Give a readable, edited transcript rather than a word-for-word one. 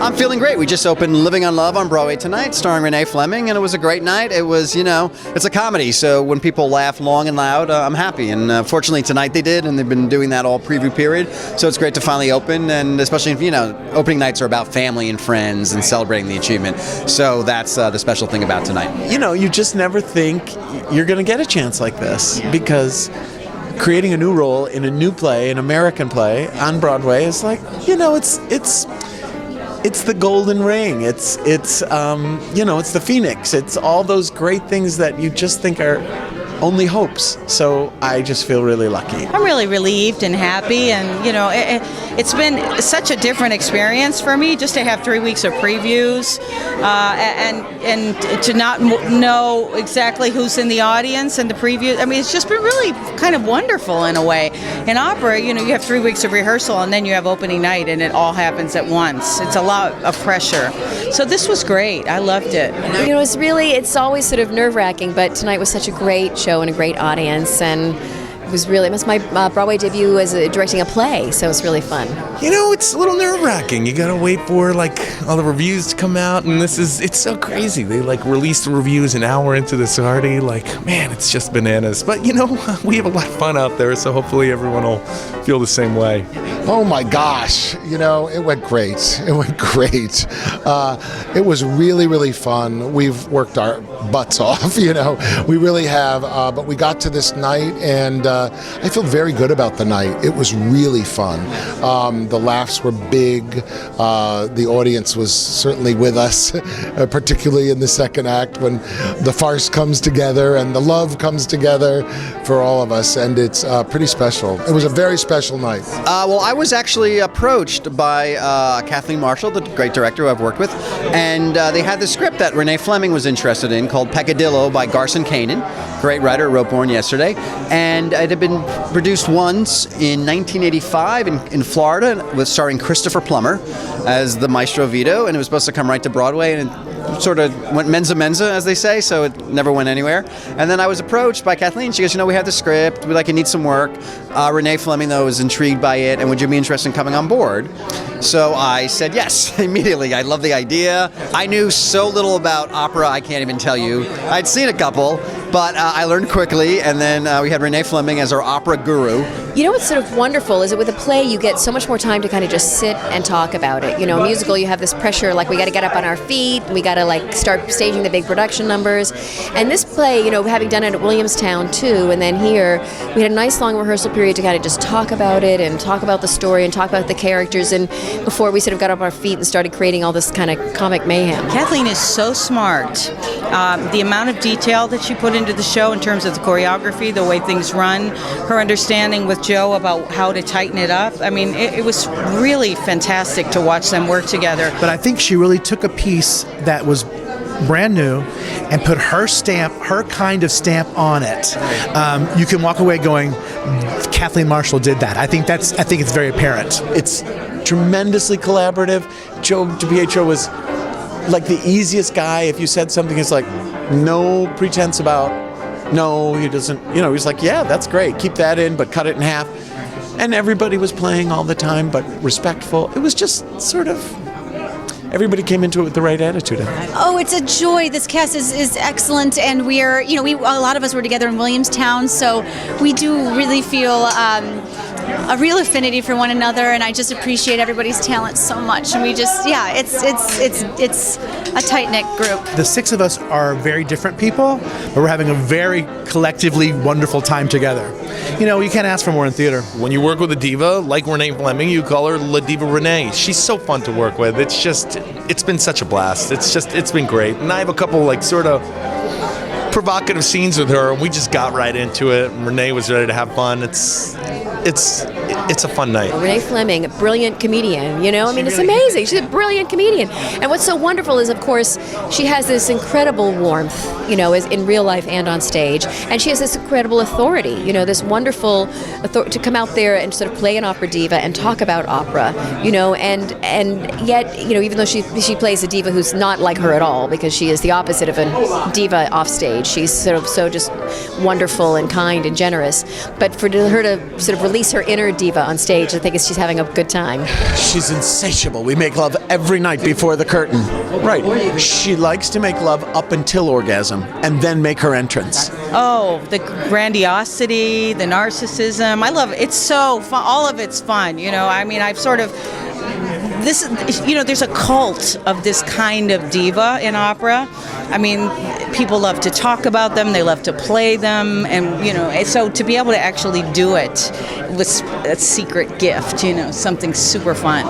I'm feeling great. We just opened Living on Love on Broadway tonight, starring Renee Fleming, and it was a great night. It was, it's a comedy, so when people laugh long and loud, I'm happy. And fortunately tonight they did, and they've been doing that all preview period. So it's great to finally open, and especially if, opening nights are about family and friends and celebrating the achievement. So that's the special thing about tonight. You just never think you're going to get a chance like this, because creating a new role in a new play, an American play on Broadway, is like, it's the golden ring. It's the phoenix. It's all those great things that you just think are only hopes. So I just feel really lucky. I'm really relieved and happy, and it's been such a different experience for me just to have 3 weeks of previews and to not know exactly who's in the audience and the preview. I mean, it's just been really kind of wonderful in a way. In opera, you have 3 weeks of rehearsal and then you have opening night and it all happens at once. It's a lot of pressure. So this was great. I loved it. It's always sort of nerve-wracking, but tonight was such a great show and a great audience, and it was my Broadway debut as directing a play, so it's really fun. It's a little nerve-wracking. You gotta wait for all the reviews to come out, and it's so crazy. They release the reviews an hour into this already. Man, it's just bananas. But we have a lot of fun out there, so hopefully everyone will feel the same way. Oh my gosh, it went great. It went great. It was really, really fun. We've worked our butts off, we really have, but we got to this night, and I feel very good about the night. It was really fun. The laughs were big. The audience was certainly with us, particularly in the second act when the farce comes together and the love comes together for all of us, and it's pretty special. It was a very special night. Well, I was actually approached by Kathleen Marshall, the great director who I've worked with, and they had the script that Renee Fleming was interested in called Peccadillo by Garson Kanin, great writer, wrote Born Yesterday, and it had been produced once in 1985 in Florida, with starring Christopher Plummer as the Maestro Vito, and it was supposed to come right to Broadway, and it sort of went menza menza, as they say, so it never went anywhere. And then I was approached by Kathleen. She goes, we have the script, it needs some work. Renee Fleming, though, was intrigued by it, and would you be interested in coming on board? So I said yes, immediately. I love the idea. I knew so little about opera, I can't even tell you. I'd seen a couple, but I learned quickly, and then we had Renee Fleming as our opera guru. What's sort of wonderful is that with a play, you get so much more time to kind of just sit and talk about it. A musical, you have this pressure, we got to get up on our feet, we got to start staging the big production numbers. And this play, having done it at Williamstown too, and then here, we had a nice long rehearsal period to kind of just talk about it and talk about the story and talk about the characters, and before we sort of got up on our feet and started creating all this kind of comic mayhem. Kathleen is so smart. The amount of detail that she put into the show in terms of the choreography, the way things run, her understanding with Joe about how to tighten it up. I mean, it was really fantastic to watch them work together. But I think she really took a piece that was brand new and put her stamp, her kind of stamp on it. You can walk away going, Kathleen Marshall did that. I think it's very apparent. It's tremendously collaborative. Joe DiPietro was the easiest guy. If you said something, it's no pretense about, no, he doesn't, he's yeah, that's great, keep that in, but cut it in half. And everybody was playing all the time, but respectful. It was just sort of, everybody came into it with the right attitude. Oh, it's a joy. This cast is excellent, and we are, a lot of us were together in Williamstown, so we do really feel a real affinity for one another, and I just appreciate everybody's talent so much. And we just, it's a tight-knit group. The six of us are very different people, but we're having a very collectively wonderful time together. You can't ask for more in theater. When you work with a diva like Renee Fleming, you call her La Diva Renee. She's so fun to work with. It's been such a blast. It's been great. And I have a couple sort of provocative scenes with her, and we just got right into it. Renee was ready to have fun. It's a fun night. Renee Fleming, a brilliant comedian, it's amazing. She's a brilliant comedian. And what's so wonderful is, of course, she has this incredible warmth, as in real life and on stage. And she has this incredible authority, this wonderful authority to come out there and sort of play an opera diva and talk about opera, and yet, even though she plays a diva who's not like her at all, because she is the opposite of a diva off stage, stage. She's so just wonderful and kind and generous. But for her to sort of release her inner diva on stage, I think she's having a good time. She's insatiable. We make love every night before the curtain. Right. She likes to make love up until orgasm and then make her entrance. Oh, the grandiosity, the narcissism. I love it. It's so fun. All of it's fun. I mean, I've sort of... there's a cult of this kind of diva in opera. I mean, people love to talk about them, they love to play them, and so to be able to actually do it was a secret gift, something super fun.